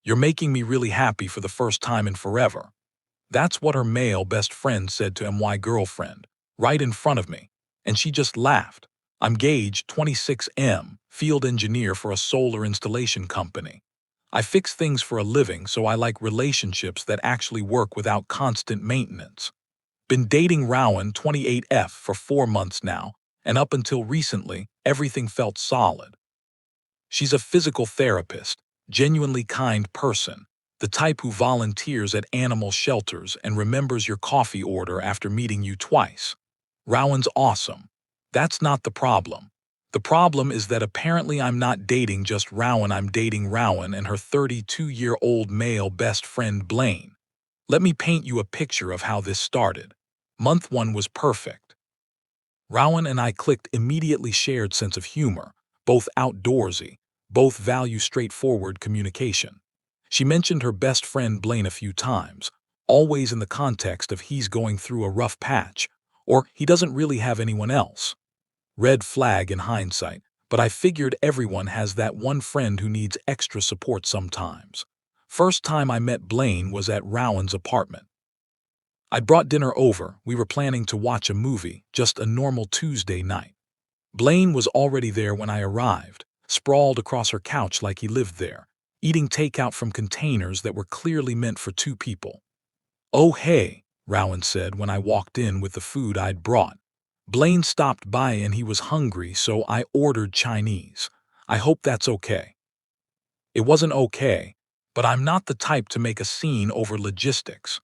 "You're making me really happy for the first time in forever." That's what her male best friend said to my girlfriend, right in front of me, and she just laughed. I'm Gage, 26M, field engineer for a solar installation company. I fix things for a living, so I like relationships that actually work without constant maintenance. Been dating Rowan, 28F, for 4 months now, and up until recently, everything felt solid. She's a physical therapist, genuinely kind person, the type who volunteers at animal shelters and remembers your coffee order after meeting you twice. Rowan's awesome. That's not the problem. The problem is that apparently I'm not dating just Rowan, I'm dating Rowan and her 32-year-old male best friend Blaine. Let me paint you a picture of how this started. Month 1 was perfect. Rowan and I clicked immediately, shared sense of humor, both outdoorsy, both value straightforward communication. She mentioned her best friend Blaine a few times, always in the context of he's going through a rough patch, or he doesn't really have anyone else. Red flag in hindsight, but I figured everyone has that one friend who needs extra support sometimes. First time I met Blaine was at Rowan's apartment. I'd brought dinner over, we were planning to watch a movie, just a normal Tuesday night. Blaine was already there when I arrived, sprawled across her couch like he lived there, eating takeout from containers that were clearly meant for 2 people. "Oh hey," Rowan said when I walked in with the food I'd brought. "Blaine stopped by and he was hungry, so I ordered Chinese. I hope that's okay." It wasn't okay, but I'm not the type to make a scene over logistics.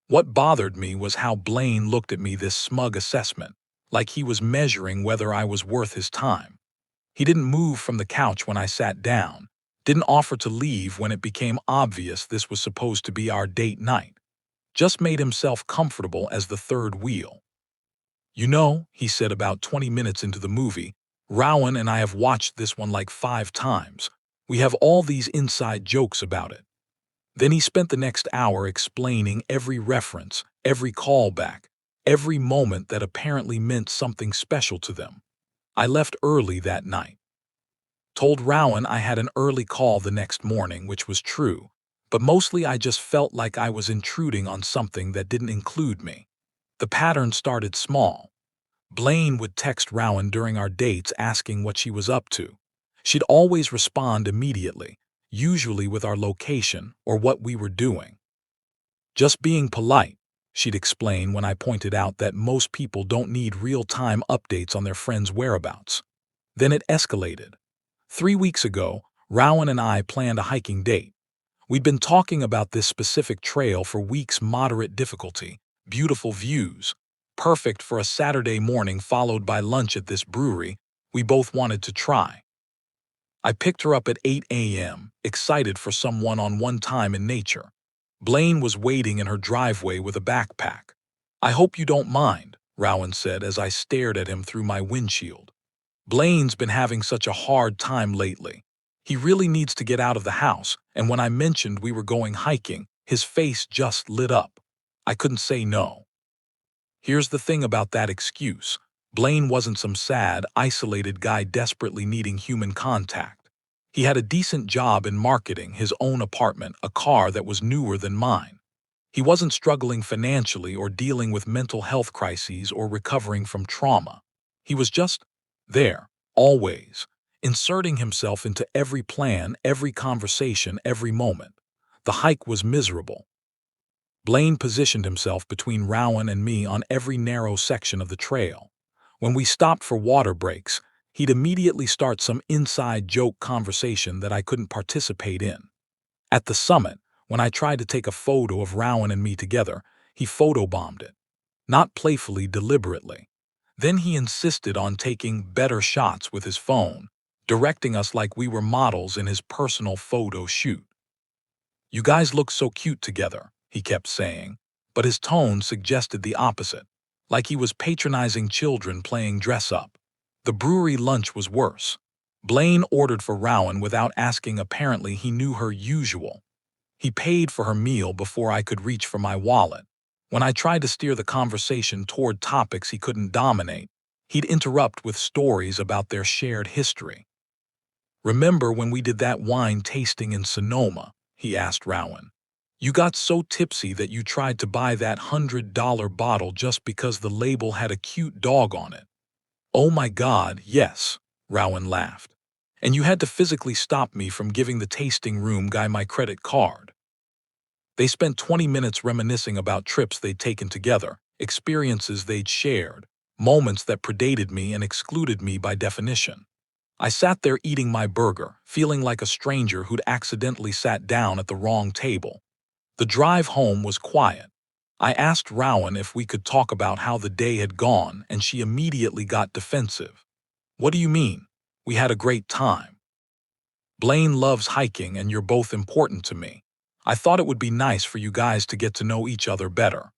What bothered me was how Blaine looked at me, this smug assessment, like he was measuring whether I was worth his time. He didn't move from the couch when I sat down, didn't offer to leave when it became obvious this was supposed to be our date night. Just made himself comfortable as the third wheel. "You know," he said about 20 minutes into the movie, "Rowan and I have watched this one like 5 times. We have all these inside jokes about it." Then he spent the next hour explaining every reference, every callback, every moment that apparently meant something special to them. I left early that night. Told Rowan I had an early call the next morning, which was true, but mostly I just felt like I was intruding on something that didn't include me. The pattern started small. Blaine would text Rowan during our dates asking what she was up to. She'd always respond immediately, usually with our location or what we were doing. "Just being polite," she'd explain when I pointed out that most people don't need real-time updates on their friends' whereabouts. Then it escalated. 3 weeks ago, Rowan and I planned a hiking date. We'd been talking about this specific trail for weeks, moderate difficulty, beautiful views, perfect for a Saturday morning followed by lunch at this brewery we both wanted to try. I picked her up at 8 a.m., excited for some one-on-one time in nature. Blaine was waiting in her driveway with a backpack. "I hope you don't mind," Rowan said as I stared at him through my windshield. "Blaine's been having such a hard time lately. He really needs to get out of the house, and when I mentioned we were going hiking, his face just lit up. I couldn't say no." Here's the thing about that excuse. Blaine wasn't some sad, isolated guy desperately needing human contact. He had a decent job in marketing, his own apartment, a car that was newer than mine. He wasn't struggling financially or dealing with mental health crises or recovering from trauma. He was just there, always, inserting himself into every plan, every conversation, every moment. The hike was miserable. Blaine positioned himself between Rowan and me on every narrow section of the trail. When we stopped for water breaks, he'd immediately start some inside joke conversation that I couldn't participate in. At the summit, when I tried to take a photo of Rowan and me together, he photobombed it. Not playfully, deliberately. Then he insisted on taking better shots with his phone, directing us like we were models in his personal photo shoot. "You guys look so cute together," he kept saying, but his tone suggested the opposite, like he was patronizing children playing dress-up. The brewery lunch was worse. Blaine ordered for Rowan without asking. Apparently he knew her usual. He paid for her meal before I could reach for my wallet. When I tried to steer the conversation toward topics he couldn't dominate, he'd interrupt with stories about their shared history. "Remember when we did that wine tasting in Sonoma?" he asked Rowan. You got so tipsy that you tried to buy that $100 bottle just because the label had a cute dog on it. Oh my God, yes, Rowan laughed. And you had to physically stop me from giving the tasting room guy my credit card. They spent 20 minutes reminiscing about trips they'd taken together, experiences they'd shared, moments that predated me and excluded me by definition. I sat there eating my burger, feeling like a stranger who'd accidentally sat down at the wrong table. The drive home was quiet. I asked Rowan if we could talk about how the day had gone, and she immediately got defensive. What do you mean? We had a great time. Blaine loves hiking and you're both important to me. I thought it would be nice for you guys to get to know each other better.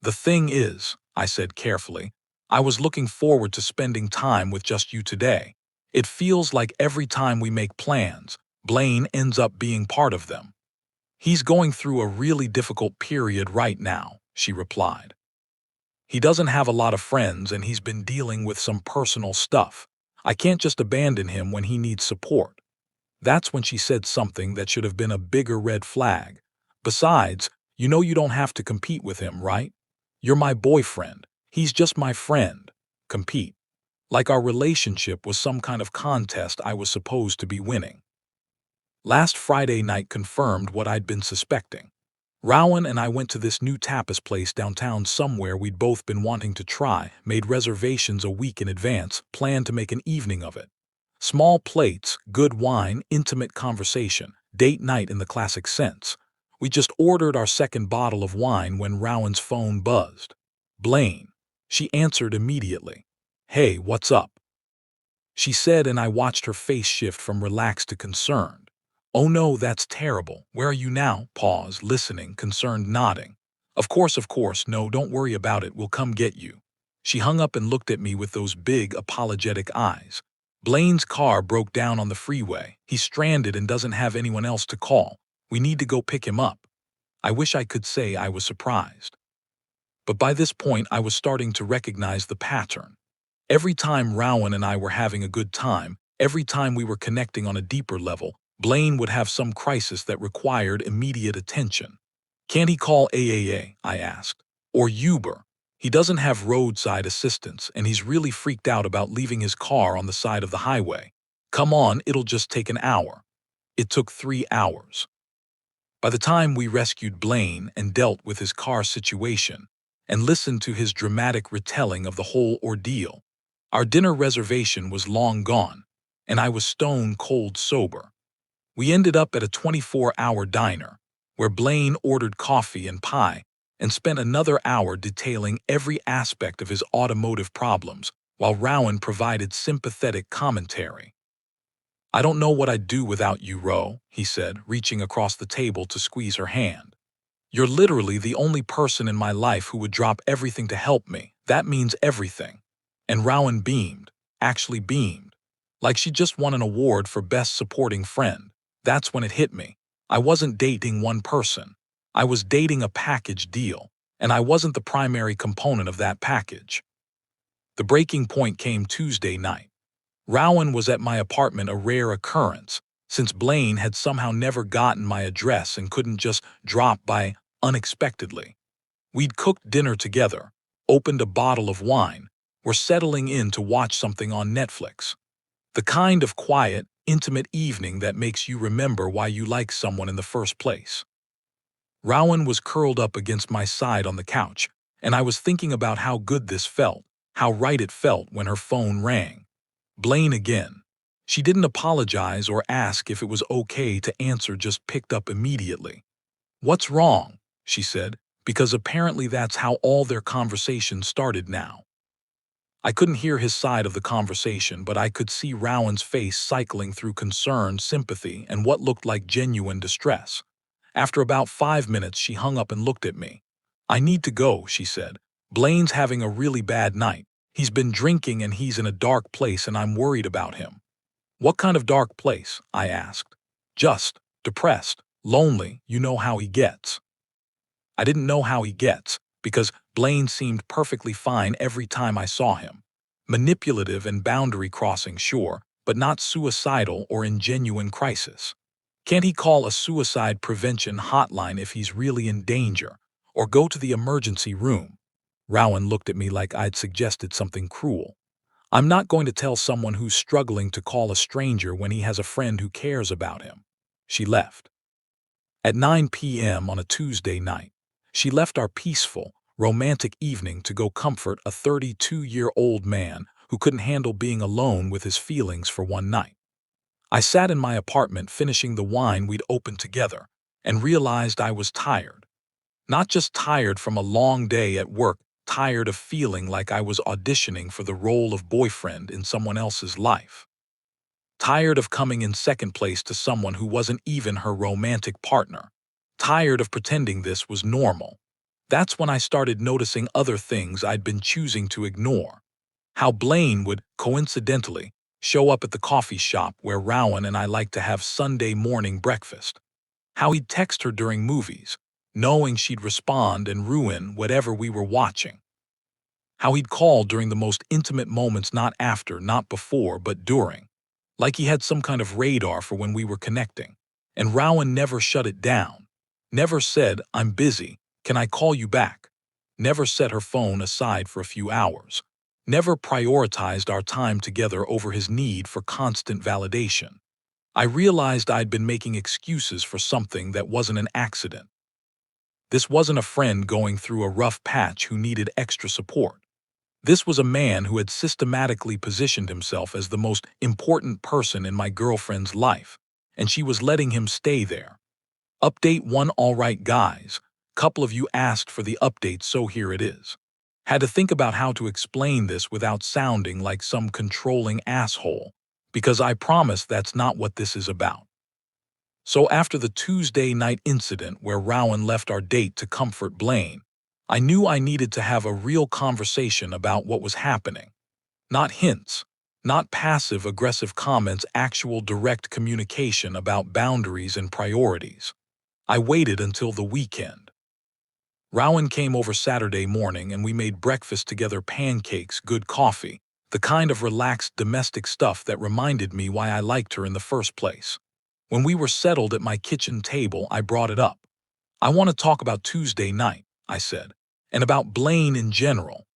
The thing is, I said carefully, I was looking forward to spending time with just you today. It feels like every time we make plans, Blaine ends up being part of them. He's going through a really difficult period right now, she replied. He doesn't have a lot of friends and he's been dealing with some personal stuff. I can't just abandon him when he needs support. That's when she said something that should have been a bigger red flag. Besides, you know you don't have to compete with him, right? You're my boyfriend. He's just my friend. Compete. Like our relationship was some kind of contest I was supposed to be winning. Last Friday night confirmed what I'd been suspecting. Rowan and I went to this new tapas place downtown somewhere we'd both been wanting to try, made reservations a week in advance, planned to make an evening of it. Small plates, good wine, intimate conversation, date night in the classic sense. We just ordered our second bottle of wine when Rowan's phone buzzed. Blaine. She answered immediately. Hey, what's up? She said, and I watched her face shift from relaxed to concerned. Oh no, that's terrible. Where are you now? Pause, listening, concerned, nodding. Of course, no, don't worry about it, we'll come get you. She hung up and looked at me with those big, apologetic eyes. Blaine's car broke down on the freeway. He's stranded and doesn't have anyone else to call. We need to go pick him up. I wish I could say I was surprised. But by this point, I was starting to recognize the pattern. Every time Rowan and I were having a good time, every time we were connecting on a deeper level, Blaine would have some crisis that required immediate attention. Can't he call AITA? I asked. Or Uber? He doesn't have roadside assistance, and he's really freaked out about leaving his car on the side of the highway. Come on, it'll just take an hour. It took 3 hours. By the time we rescued Blaine and dealt with his car situation, and listened to his dramatic retelling of the whole ordeal, our dinner reservation was long gone, and I was stone cold sober. We ended up at a 24-hour diner, where Blaine ordered coffee and pie, and spent another hour detailing every aspect of his automotive problems, while Rowan provided sympathetic commentary. I don't know what I'd do without you, Ro, he said, reaching across the table to squeeze her hand. You're literally the only person in my life who would drop everything to help me. That means everything. And Rowan beamed, actually beamed, like she just won an award for Best Supporting Friend. That's when it hit me. I wasn't dating one person. I was dating a package deal, and I wasn't the primary component of that package. The breaking point came Tuesday night. Rowan was at my apartment, a rare occurrence, since Blaine had somehow never gotten my address and couldn't just drop by unexpectedly. We'd cooked dinner together, opened a bottle of wine, were settling in to watch something on Netflix. The kind of quiet, intimate evening that makes you remember why you like someone in the first place. Rowan was curled up against my side on the couch, and I was thinking about how good this felt, how right it felt when her phone rang. Blaine again. She didn't apologize or ask if it was okay to answer, just picked up immediately. What's wrong? She said, because apparently that's how all their conversations started now. I couldn't hear his side of the conversation, but I could see Rowan's face cycling through concern, sympathy, and what looked like genuine distress. After about 5 minutes, she hung up and looked at me. I need to go, she said. Blaine's having a really bad night. He's been drinking and he's in a dark place and I'm worried about him. What kind of dark place? I asked. Just depressed, lonely, you know how he gets. I didn't know how he gets, because Blaine seemed perfectly fine every time I saw him. Manipulative and boundary crossing, sure, but not suicidal or in genuine crisis. Can't he call a suicide prevention hotline if he's really in danger? Or go to the emergency room? Rowan looked at me like I'd suggested something cruel. I'm not going to tell someone who's struggling to call a stranger when he has a friend who cares about him. She left. At 9 p.m. on a Tuesday night, she left our peaceful, romantic evening to go comfort a 32-year-old man who couldn't handle being alone with his feelings for one night. I sat in my apartment finishing the wine we'd opened together and realized I was tired. Not just tired from a long day at work, tired of feeling like I was auditioning for the role of boyfriend in someone else's life. Tired of coming in second place to someone who wasn't even her romantic partner. Tired of pretending this was normal. That's when I started noticing other things I'd been choosing to ignore. How Blaine would, coincidentally, show up at the coffee shop where Rowan and I like to have Sunday morning breakfast. How he'd text her during movies, knowing she'd respond and ruin whatever we were watching. How he'd call during the most intimate moments, not after, not before, but during. Like he had some kind of radar for when we were connecting. And Rowan never shut it down. Never said, "I'm busy, can I call you back?" Never set her phone aside for a few hours. Never prioritized our time together over his need for constant validation. I realized I'd been making excuses for something that wasn't an accident. This wasn't a friend going through a rough patch who needed extra support. This was a man who had systematically positioned himself as the most important person in my girlfriend's life, and she was letting him stay there. Update 1. All right, guys. Couple of you asked for the update, so here it is. Had to think about how to explain this without sounding like some controlling asshole, because I promise that's not what this is about. So after the Tuesday night incident where Rowan left our date to comfort Blaine, I knew I needed to have a real conversation about what was happening. Not hints, not passive-aggressive comments, actual direct communication about boundaries and priorities. I waited until the weekend. Rowan came over Saturday morning and we made breakfast together, pancakes, good coffee, the kind of relaxed domestic stuff that reminded me why I liked her in the first place. When we were settled at my kitchen table, I brought it up. I want to talk about Tuesday night, I said, and about Blaine in general.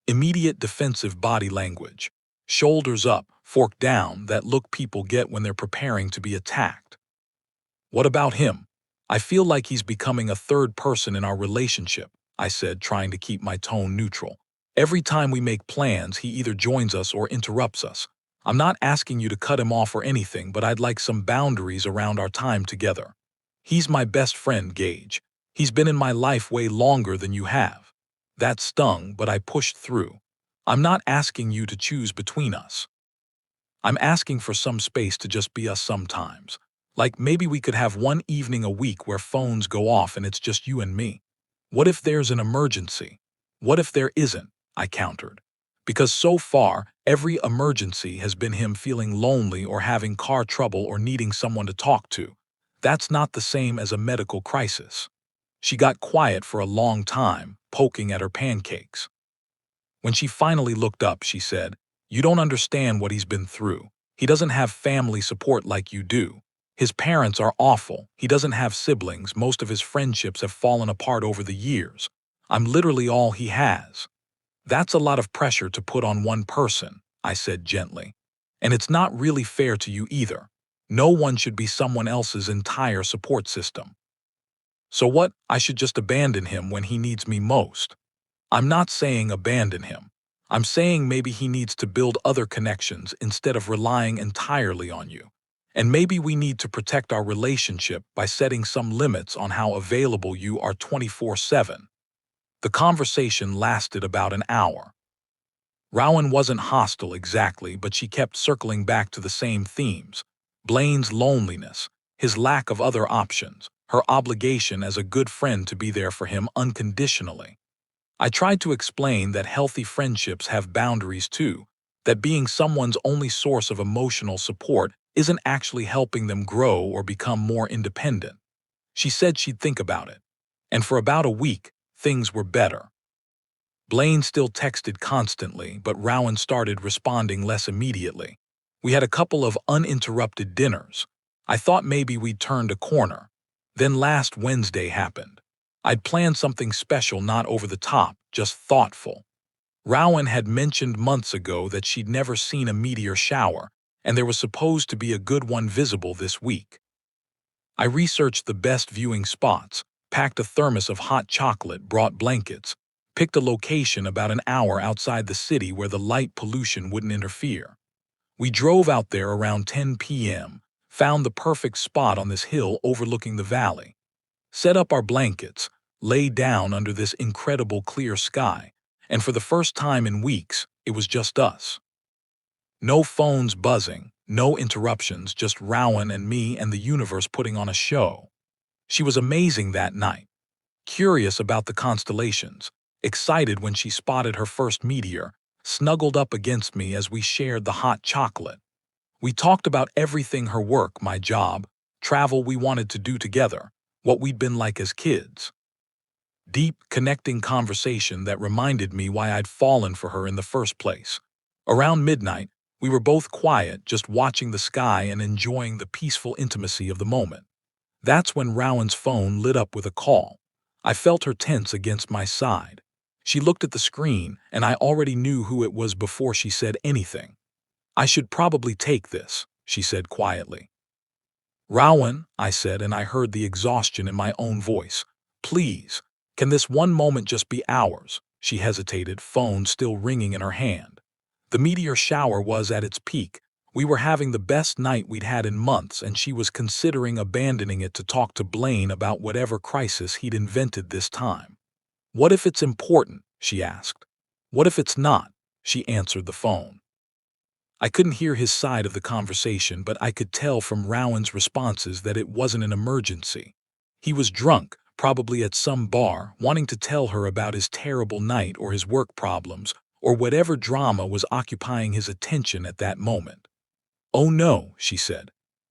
Immediate defensive body language. Shoulders up, fork down, that look people get when they're preparing to be attacked. What about him? I feel like he's becoming a third person in our relationship, I said, trying to keep my tone neutral. Every time we make plans, he either joins us or interrupts us. I'm not asking you to cut him off or anything, but I'd like some boundaries around our time together. He's my best friend, Gage. He's been in my life way longer than you have. That stung, but I pushed through. I'm not asking you to choose between us. I'm asking for some space to just be us sometimes. Like maybe we could have one evening a week where phones go off and it's just you and me. What if there's an emergency? What if there isn't? I countered. Because so far, every emergency has been him feeling lonely or having car trouble or needing someone to talk to. That's not the same as a medical crisis. She got quiet for a long time, poking at her pancakes. When she finally looked up, she said, "You don't understand what he's been through. He doesn't have family support like you do. His parents are awful. He doesn't have siblings. Most of his friendships have fallen apart over the years. I'm literally all he has." That's a lot of pressure to put on one person, I said gently. And it's not really fair to you either. No one should be someone else's entire support system. So what? I should just abandon him when he needs me most? I'm not saying abandon him. I'm saying maybe he needs to build other connections instead of relying entirely on you. And maybe we need to protect our relationship by setting some limits on how available you are 24/7. The conversation lasted about an hour. Rowan wasn't hostile exactly, but she kept circling back to the same themes. Blaine's loneliness, his lack of other options, her obligation as a good friend to be there for him unconditionally. I tried to explain that healthy friendships have boundaries too, that being someone's only source of emotional support isn't actually helping them grow or become more independent. She said she'd think about it. And for about a week, things were better. Blaine still texted constantly, but Rowan started responding less immediately. We had a couple of uninterrupted dinners. I thought maybe we'd turned a corner. Then last Wednesday happened. I'd planned something special, not over the top, just thoughtful. Rowan had mentioned months ago that she'd never seen a meteor shower, and there was supposed to be a good one visible this week. I researched the best viewing spots, packed a thermos of hot chocolate, brought blankets, picked a location about an hour outside the city where the light pollution wouldn't interfere. We drove out there around 10 p.m., found the perfect spot on this hill overlooking the valley, set up our blankets, lay down under this incredible clear sky, and for the first time in weeks, it was just us. No phones buzzing, no interruptions, just Rowan and me and the universe putting on a show. She was amazing that night, curious about the constellations, excited when she spotted her first meteor, snuggled up against me as we shared the hot chocolate. We talked about everything: her work, my job, travel we wanted to do together, what we'd been like as kids. Deep, connecting conversation that reminded me why I'd fallen for her in the first place. Around midnight, we were both quiet, just watching the sky and enjoying the peaceful intimacy of the moment. That's when Rowan's phone lit up with a call. I felt her tense against my side. She looked at the screen, and I already knew who it was before she said anything. "I should probably take this," she said quietly. "Rowan," I said, and I heard the exhaustion in my own voice. "Please, can this one moment just be ours?" She hesitated, phone still ringing in her hand. The meteor shower was at its peak. We were having the best night we'd had in months, and she was considering abandoning it to talk to Blaine about whatever crisis he'd invented this time. "What if it's important?" she asked. "What if it's not?" She answered the phone. I couldn't hear his side of the conversation, but I could tell from Rowan's responses that it wasn't an emergency. He was drunk, probably at some bar, wanting to tell her about his terrible night or his work problems, or whatever drama was occupying his attention at that moment. "Oh no," she said.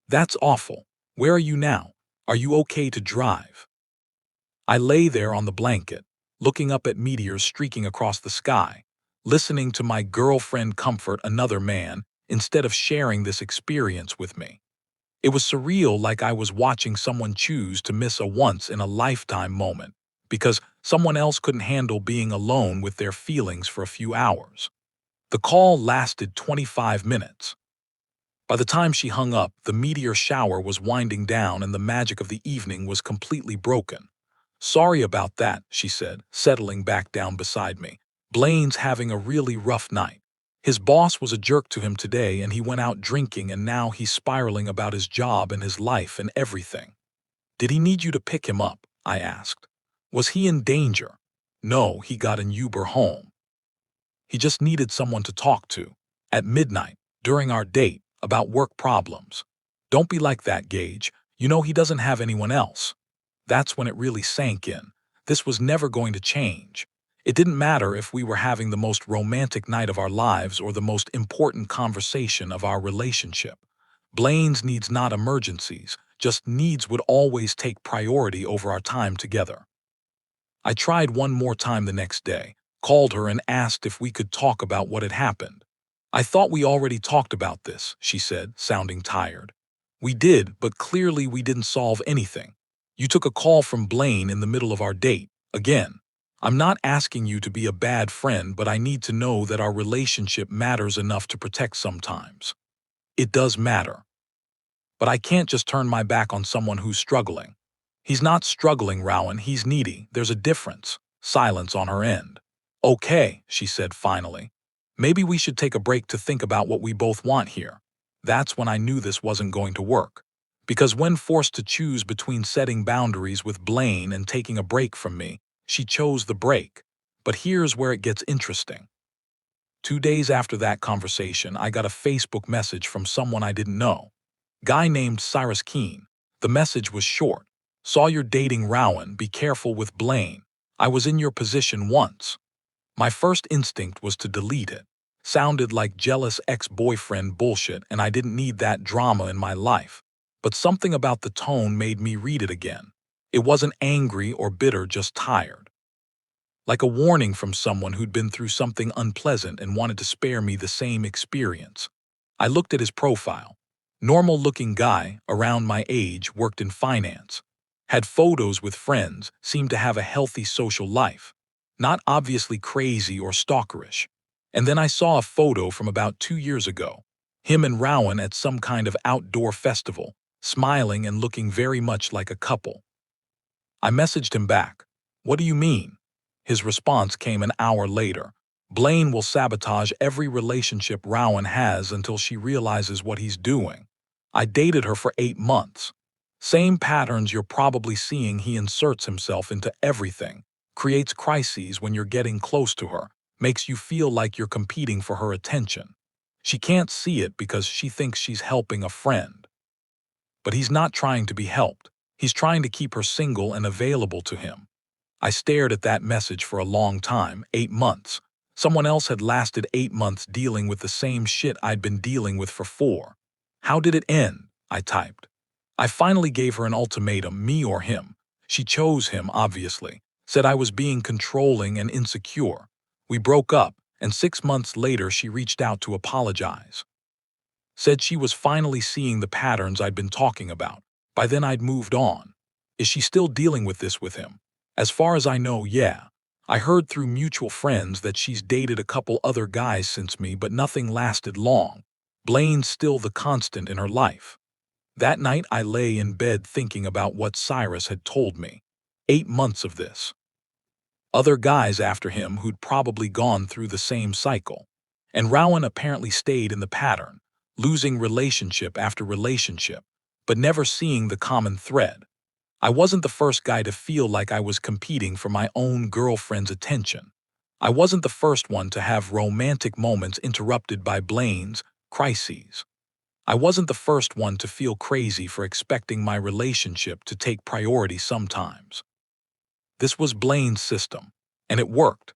"That's awful. Where are you now? Are you okay to drive?" I lay there on the blanket, looking up at meteors streaking across the sky, listening to my girlfriend comfort another man instead of sharing this experience with me. It was surreal, like I was watching someone choose to miss a once-in-a-lifetime moment because someone else couldn't handle being alone with their feelings for a few hours. The call lasted 25 minutes. By the time she hung up, the meteor shower was winding down and the magic of the evening was completely broken. "Sorry about that," she said, settling back down beside me. "Blaine's having a really rough night. His boss was a jerk to him today and he went out drinking, and now he's spiraling about his job and his life and everything." "Did he need you to pick him up?" I asked. "Was he in danger?" "No, he got an Uber home. He just needed someone to talk to. At midnight, during our date, about work problems." "Don't be like that, Gage. You know he doesn't have anyone else." That's when it really sank in. This was never going to change. It didn't matter if we were having the most romantic night of our lives or the most important conversation of our relationship. Blaine's needs, not emergencies, just needs, would always take priority over our time together. I tried one more time the next day, called her and asked if we could talk about what had happened. "I thought we already talked about this," she said, sounding tired. "We did, but clearly we didn't solve anything. You took a call from Blaine in the middle of our date, again. I'm not asking you to be a bad friend, but I need to know that our relationship matters enough to protect sometimes." "It does matter. But I can't just turn my back on someone who's struggling." "He's not struggling, Rowan. He's needy. There's a difference." Silence on her end. "Okay," she said finally. "Maybe we should take a break to think about what we both want here." That's when I knew this wasn't going to work. Because when forced to choose between setting boundaries with Blaine and taking a break from me, she chose the break. But here's where it gets interesting. 2 days after that conversation, I got a Facebook message from someone I didn't know. Guy named Cyrus Keene. The message was short. "Saw you're dating Rowan. Be careful with Blaine. I was in your position once." My first instinct was to delete it. Sounded like jealous ex-boyfriend bullshit, and I didn't need that drama in my life. But something about the tone made me read it again. It wasn't angry or bitter, just tired. Like a warning from someone who'd been through something unpleasant and wanted to spare me the same experience. I looked at his profile. Normal-looking guy, around my age, worked in finance. Had photos with friends, seemed to have a healthy social life. Not obviously crazy or stalkerish. And then I saw a photo from about 2 years ago. Him and Rowan at some kind of outdoor festival, smiling and looking very much like a couple. I messaged him back. "What do you mean?" His response came an hour later. "Blaine will sabotage every relationship Rowan has until she realizes what he's doing. I dated her for 8 months. Same patterns you're probably seeing. He inserts himself into everything, creates crises when you're getting close to her, makes you feel like you're competing for her attention. She can't see it because she thinks she's helping a friend. But he's not trying to be helped. He's trying to keep her single and available to him." I stared at that message for a long time. 8 months. Someone else had lasted 8 months dealing with the same shit I'd been dealing with for 4. How did it end? I typed. I finally gave her an ultimatum, me or him. She chose him, obviously. Said I was being controlling and insecure. We broke up, and 6 months later she reached out to apologize. Said she was finally seeing the patterns I'd been talking about. By then I'd moved on. Is she still dealing with this with him? As far as I know, yeah. I heard through mutual friends that she's dated a couple other guys since me, but nothing lasted long. Blaine's still the constant in her life. That night I lay in bed thinking about what Cyrus had told me. 8 months of this. Other guys after him who'd probably gone through the same cycle. And Rowan apparently stayed in the pattern, losing relationship after relationship, but never seeing the common thread. I wasn't the first guy to feel like I was competing for my own girlfriend's attention. I wasn't the first one to have romantic moments interrupted by Blaine's crises. I wasn't the first one to feel crazy for expecting my relationship to take priority sometimes. This was Blaine's system, and it worked.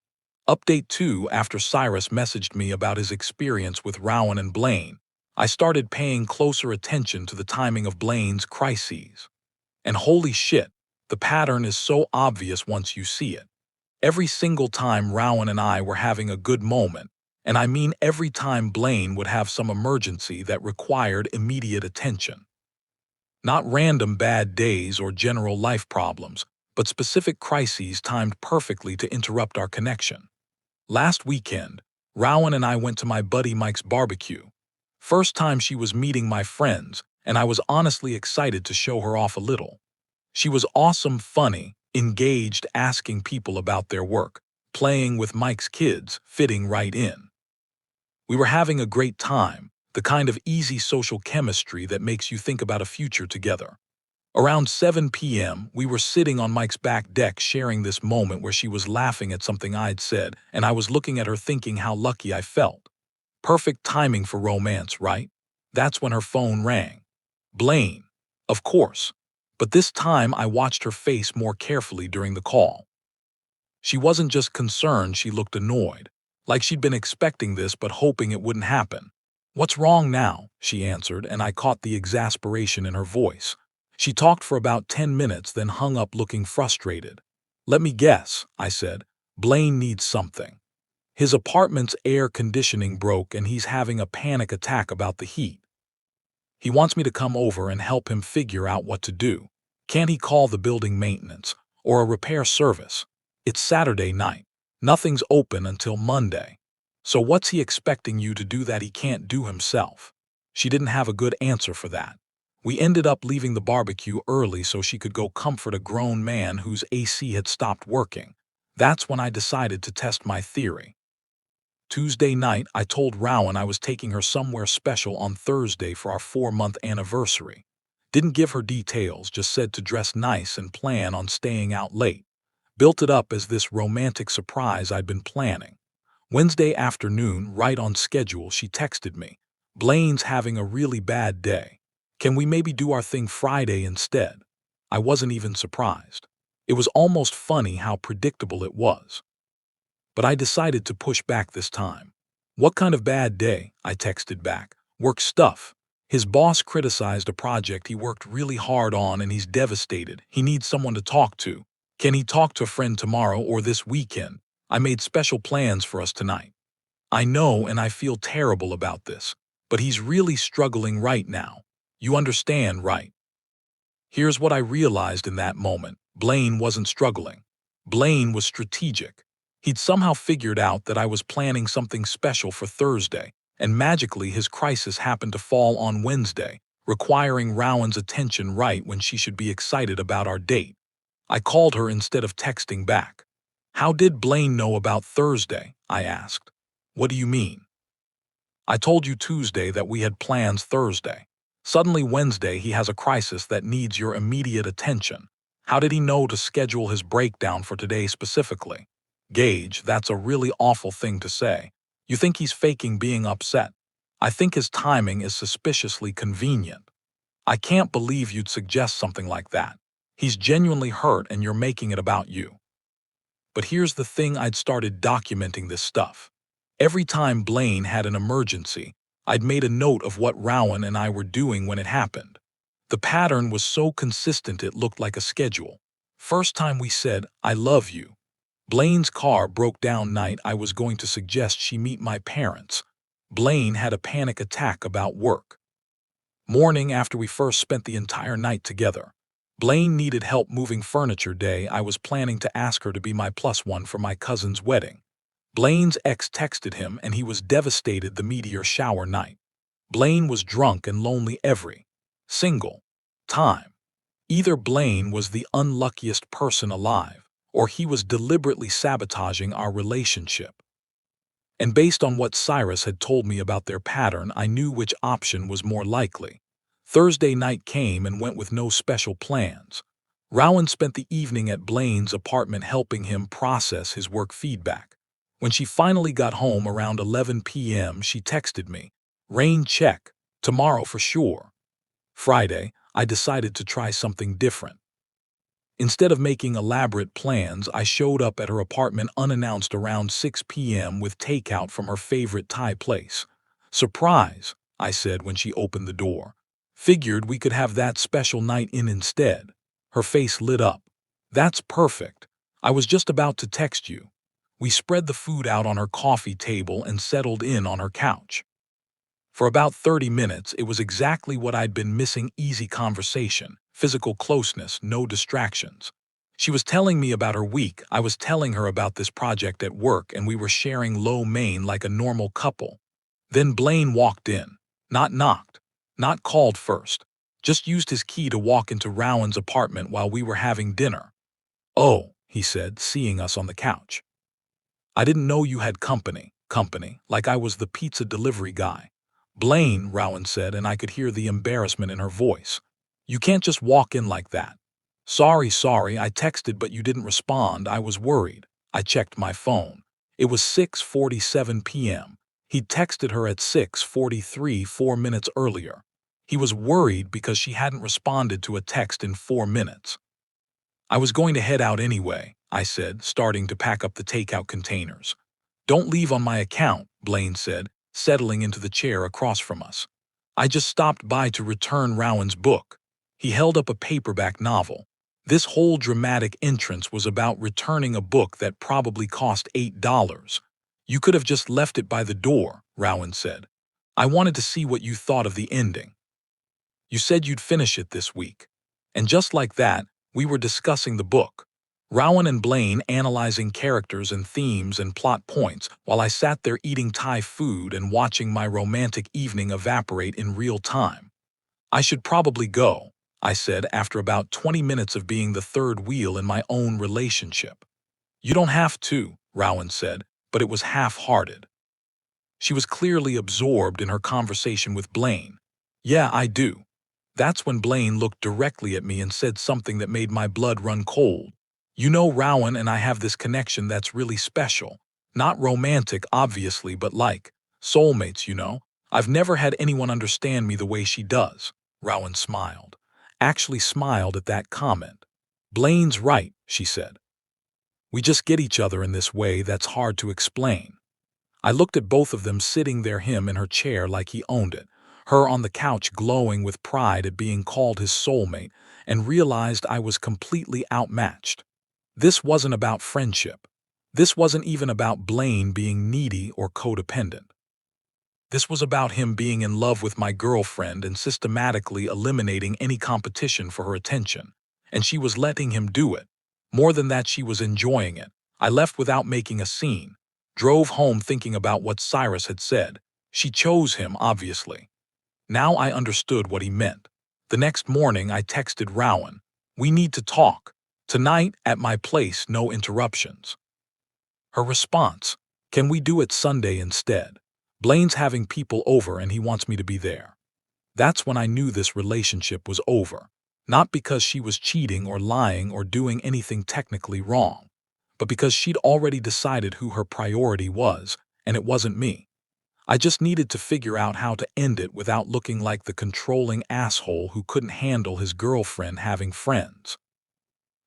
Update 2: after Cyrus messaged me about his experience with Rowan and Blaine, I started paying closer attention to the timing of Blaine's crises. And holy shit, the pattern is so obvious once you see it. Every single time Rowan and I were having a good moment, and I mean every time Blaine would have some emergency that required immediate attention. Not random bad days or general life problems, but specific crises timed perfectly to interrupt our connection. Last weekend, Rowan and I went to my buddy Mike's barbecue. First time she was meeting my friends, and I was honestly excited to show her off a little. She was awesome, funny, engaged, asking people about their work, playing with Mike's kids, fitting right in. We were having a great time, the kind of easy social chemistry that makes you think about a future together. Around 7 p.m., we were sitting on Mike's back deck sharing this moment where she was laughing at something I'd said, and I was looking at her thinking how lucky I felt. Perfect timing for romance, right? That's when her phone rang. Blaine, of course. But this time I watched her face more carefully during the call. She wasn't just concerned, she looked annoyed, like she'd been expecting this but hoping it wouldn't happen. "What's wrong now?" she answered, and I caught the exasperation in her voice. She talked for about 10 minutes, then hung up looking frustrated. "Let me guess," I said. "Blaine needs something. His apartment's air conditioning broke and he's having a panic attack about the heat. He wants me to come over and help him figure out what to do. Can't he call the building maintenance or a repair service? It's Saturday night. Nothing's open until Monday. So what's he expecting you to do that he can't do himself?" She didn't have a good answer for that. We ended up leaving the barbecue early so she could go comfort a grown man whose AC had stopped working. That's when I decided to test my theory. Tuesday night, I told Rowan I was taking her somewhere special on Thursday for our 4-month anniversary. Didn't give her details, just said to dress nice and plan on staying out late. Built it up as this romantic surprise I'd been planning. Wednesday afternoon, right on schedule, she texted me. "Blaine's having a really bad day. Can we maybe do our thing Friday instead?" I wasn't even surprised. It was almost funny how predictable it was. But I decided to push back this time. "What kind of bad day?" I texted back. "Work stuff. His boss criticized a project he worked really hard on and he's devastated. He needs someone to talk to. Can he talk to a friend tomorrow or this weekend? I made special plans for us tonight. I know and I feel terrible about this, but he's really struggling right now. You understand, right? Here's what I realized in that moment. Blaine wasn't struggling. Blaine was strategic. He'd somehow figured out that I was planning something special for Thursday, and magically his crisis happened to fall on Wednesday, requiring Rowan's attention right when she should be excited about our date. I called her instead of texting back. "How did Blaine know about Thursday?" I asked. "What do you mean?" "I told you Tuesday that we had plans Thursday. Suddenly Wednesday he has a crisis that needs your immediate attention. How did he know to schedule his breakdown for today specifically?" "Gage, that's a really awful thing to say. You think he's faking being upset? I think his timing is suspiciously convenient. I can't believe you'd suggest something like that. He's genuinely hurt and you're making it about you." But here's the thing, I'd started documenting this stuff. Every time Blaine had an emergency, I'd made a note of what Rowan and I were doing when it happened. The pattern was so consistent it looked like a schedule. First time we said, "I love you." Blaine's car broke down night I was going to suggest she meet my parents. Blaine had a panic attack about work. Morning after we first spent the entire night together. Blaine needed help moving furniture day I was planning to ask her to be my +1 for my cousin's wedding. Blaine's ex texted him and he was devastated the meteor shower night. Blaine was drunk and lonely every single time. Either Blaine was the unluckiest person alive, or he was deliberately sabotaging our relationship. And based on what Cyrus had told me about their pattern, I knew which option was more likely. Thursday night came and went with no special plans. Rowan spent the evening at Blaine's apartment helping him process his work feedback. When she finally got home around 11 p.m., she texted me, "Rain check, tomorrow for sure." Friday, I decided to try something different. Instead of making elaborate plans, I showed up at her apartment unannounced around 6 p.m. with takeout from her favorite Thai place. "Surprise," I said when she opened the door. "Figured we could have that special night in instead." Her face lit up. "That's perfect. I was just about to text you." We spread the food out on her coffee table and settled in on her couch. For about 30 minutes, it was exactly what I'd been missing: easy conversation, physical closeness, no distractions. She was telling me about her week, I was telling her about this project at work, and we were sharing lo mein like a normal couple. Then Blaine walked in. Not knocked. Not called first. Just used his key to walk into Rowan's apartment while we were having dinner. "Oh," he said, seeing us on the couch. "I didn't know you had company, like I was the pizza delivery guy." "Blaine," Rowan said, and I could hear the embarrassment in her voice. "You can't just walk in like that." Sorry, I texted but you didn't respond. I was worried." I checked my phone. It was 6:47 p.m. He'd texted her at 6:43, 4 minutes earlier. He was worried because she hadn't responded to a text in 4 minutes. "I was going to head out anyway," I said, starting to pack up the takeout containers. "Don't leave on my account," Blaine said, settling into the chair across from us. "I just stopped by to return Rowan's book." He held up a paperback novel. This whole dramatic entrance was about returning a book that probably cost $8. "You could have just left it by the door," Rowan said. "I wanted to see what you thought of the ending. You said you'd finish it this week." And just like that, we were discussing the book. Rowan and Blaine analyzing characters and themes and plot points while I sat there eating Thai food and watching my romantic evening evaporate in real time. "I should probably go," I said after about 20 minutes of being the third wheel in my own relationship. "You don't have to," Rowan said, but it was half-hearted. She was clearly absorbed in her conversation with Blaine. "Yeah, I do." That's when Blaine looked directly at me and said something that made my blood run cold. "You know, Rowan and I have this connection that's really special. Not romantic, obviously, but like soulmates, you know? I've never had anyone understand me the way she does." Rowan smiled. Actually smiled at that comment. "Blaine's right," she said. "We just get each other in this way that's hard to explain." I looked at both of them sitting there, him in her chair like he owned it, her on the couch glowing with pride at being called his soulmate, and realized I was completely outmatched. This wasn't about friendship. This wasn't even about Blaine being needy or codependent. This was about him being in love with my girlfriend and systematically eliminating any competition for her attention. And she was letting him do it. More than that, she was enjoying it. I left without making a scene. Drove home thinking about what Cyrus had said. She chose him, obviously. Now I understood what he meant. The next morning, I texted Rowan. We need to talk. Tonight, at my place, no interruptions. Her response, can we do it Sunday instead? Blaine's having people over and he wants me to be there. That's when I knew this relationship was over. Not because she was cheating or lying or doing anything technically wrong, but because she'd already decided who her priority was, and it wasn't me. I just needed to figure out how to end it without looking like the controlling asshole who couldn't handle his girlfriend having friends.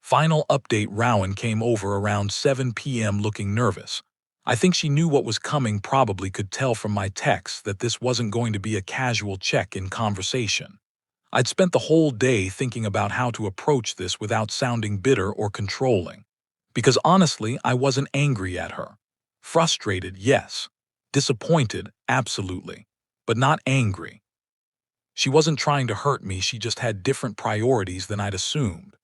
Final update: Rowan came over around 7 p.m. looking nervous. I think she knew what was coming, probably could tell from my text that this wasn't going to be a casual check-in conversation. I'd spent the whole day thinking about how to approach this without sounding bitter or controlling. Because honestly, I wasn't angry at her. Frustrated, yes. Disappointed, absolutely. But not angry. She wasn't trying to hurt me, she just had different priorities than I'd assumed.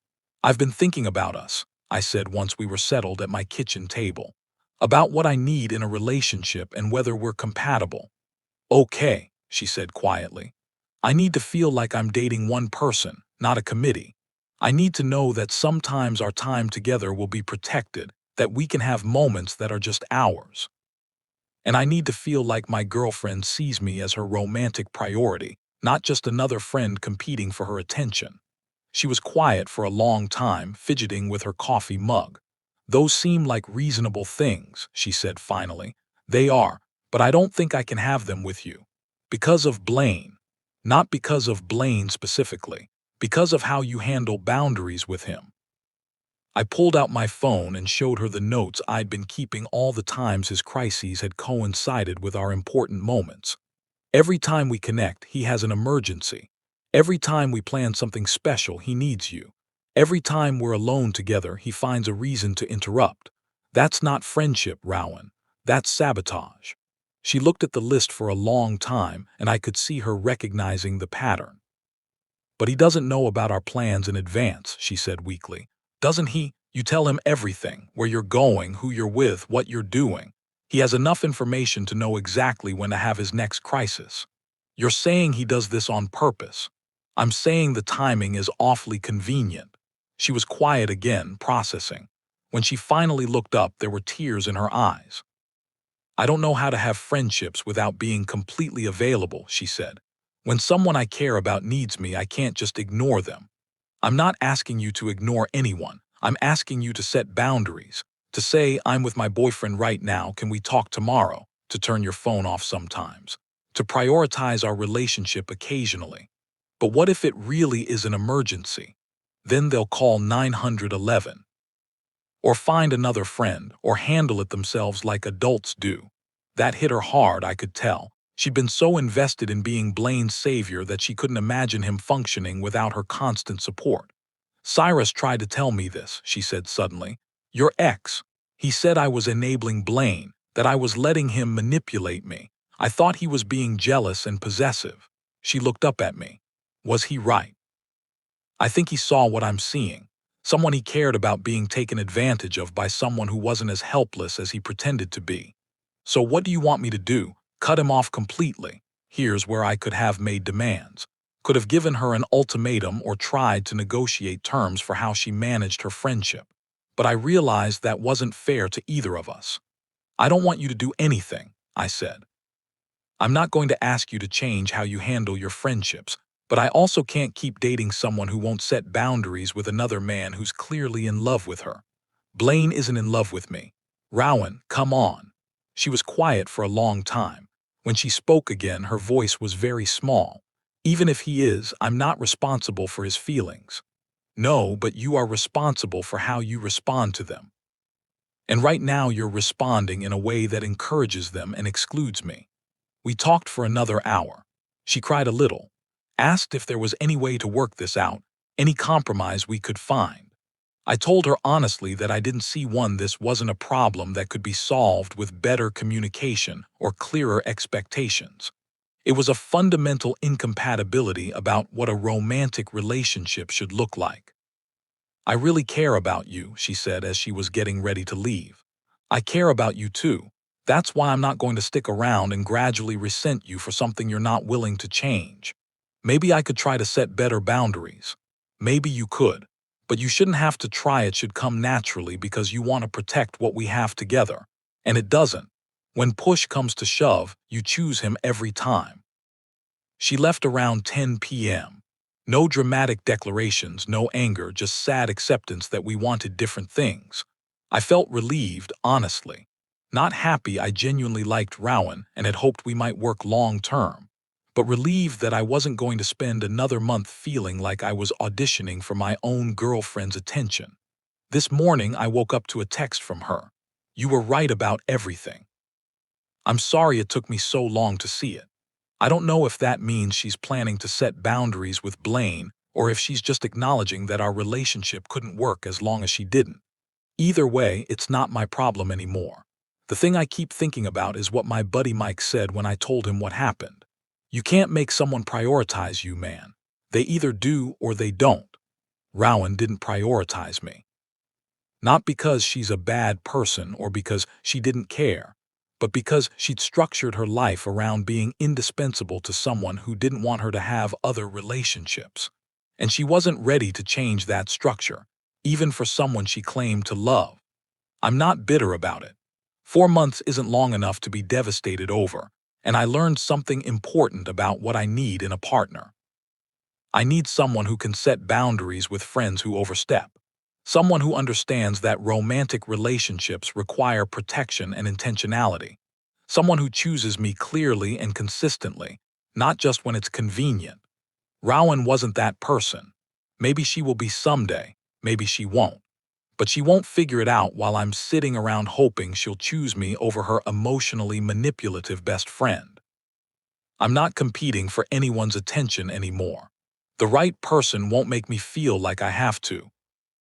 I've been thinking about us, I said once we were settled at my kitchen table. About what I need in a relationship and whether we're compatible. Okay, she said quietly. I need to feel like I'm dating one person, not a committee. I need to know that sometimes our time together will be protected, that we can have moments that are just ours. And I need to feel like my girlfriend sees me as her romantic priority, not just another friend competing for her attention. She was quiet for a long time, fidgeting with her coffee mug. Those seem like reasonable things, she said finally. They are, but I don't think I can have them with you. Because of Blaine. Not because of Blaine specifically. Because of how you handle boundaries with him. I pulled out my phone and showed her the notes I'd been keeping all the times his crises had coincided with our important moments. Every time we connect, he has an emergency. Every time we plan something special, he needs you. Every time we're alone together, he finds a reason to interrupt. That's not friendship, Rowan. That's sabotage. She looked at the list for a long time, and I could see her recognizing the pattern. But he doesn't know about our plans in advance, she said weakly. Doesn't he? You tell him everything, where you're going, who you're with, what you're doing. He has enough information to know exactly when to have his next crisis. You're saying he does this on purpose. I'm saying the timing is awfully convenient. She was quiet again, processing. When she finally looked up, there were tears in her eyes. I don't know how to have friendships without being completely available, she said. When someone I care about needs me, I can't just ignore them. I'm not asking you to ignore anyone. I'm asking you to set boundaries. To say, I'm with my boyfriend right now, can we talk tomorrow? To turn your phone off sometimes. To prioritize our relationship occasionally. But what if it really is an emergency? Then they'll call 911. Or find another friend, or handle it themselves like adults do. That hit her hard, I could tell. She'd been so invested in being Blaine's savior that she couldn't imagine him functioning without her constant support. Cyrus tried to tell me this, she said suddenly. Your ex. He said I was enabling Blaine, that I was letting him manipulate me. I thought he was being jealous and possessive. She looked up at me. Was he right? I think he saw what I'm seeing. Someone he cared about being taken advantage of by someone who wasn't as helpless as he pretended to be. So what do you want me to do? Cut him off completely? Here's where I could have made demands. Could have given her an ultimatum or tried to negotiate terms for how she managed her friendship. But I realized that wasn't fair to either of us. I don't want you to do anything, I said. I'm not going to ask you to change how you handle your friendships, but I also can't keep dating someone who won't set boundaries with another man who's clearly in love with her. Blaine isn't in love with me. Rowan, come on. She was quiet for a long time. When she spoke again, her voice was very small. Even if he is, I'm not responsible for his feelings. No, but you are responsible for how you respond to them. And right now you're responding in a way that encourages them and excludes me. We talked for another hour. She cried a little, asked if there was any way to work this out, any compromise we could find. I told her honestly that I didn't see this wasn't a problem that could be solved with better communication or clearer expectations. It was a fundamental incompatibility about what a romantic relationship should look like. "I really care about you," she said as she was getting ready to leave. "I care about you too. That's why I'm not going to stick around and gradually resent you for something you're not willing to change. Maybe I could try to set better boundaries. Maybe you could. But you shouldn't have to try. It should come naturally because you want to protect what we have together. And it doesn't. When push comes to shove, you choose him every time." She left around 10 p.m. No dramatic declarations, no anger, just sad acceptance that we wanted different things. I felt relieved, honestly. Not happy. I genuinely liked Rowan and had hoped we might work long term. But relieved that I wasn't going to spend another month feeling like I was auditioning for my own girlfriend's attention. This morning I woke up to a text from her. "You were right about everything. I'm sorry it took me so long to see it." I don't know if that means she's planning to set boundaries with Blaine or if she's just acknowledging that our relationship couldn't work as long as she didn't. Either way, it's not my problem anymore. The thing I keep thinking about is what my buddy Mike said when I told him what happened. "You can't make someone prioritize you, man. They either do or they don't." Rowan didn't prioritize me. Not because she's a bad person or because she didn't care, but because she'd structured her life around being indispensable to someone who didn't want her to have other relationships. And she wasn't ready to change that structure, even for someone she claimed to love. I'm not bitter about it. 4 months isn't long enough to be devastated over, and I learned something important about what I need in a partner. I need someone who can set boundaries with friends who overstep. Someone who understands that romantic relationships require protection and intentionality. Someone who chooses me clearly and consistently, not just when it's convenient. Rowan wasn't that person. Maybe she will be someday, maybe she won't. But she won't figure it out while I'm sitting around hoping she'll choose me over her emotionally manipulative best friend. I'm not competing for anyone's attention anymore. The right person won't make me feel like I have to.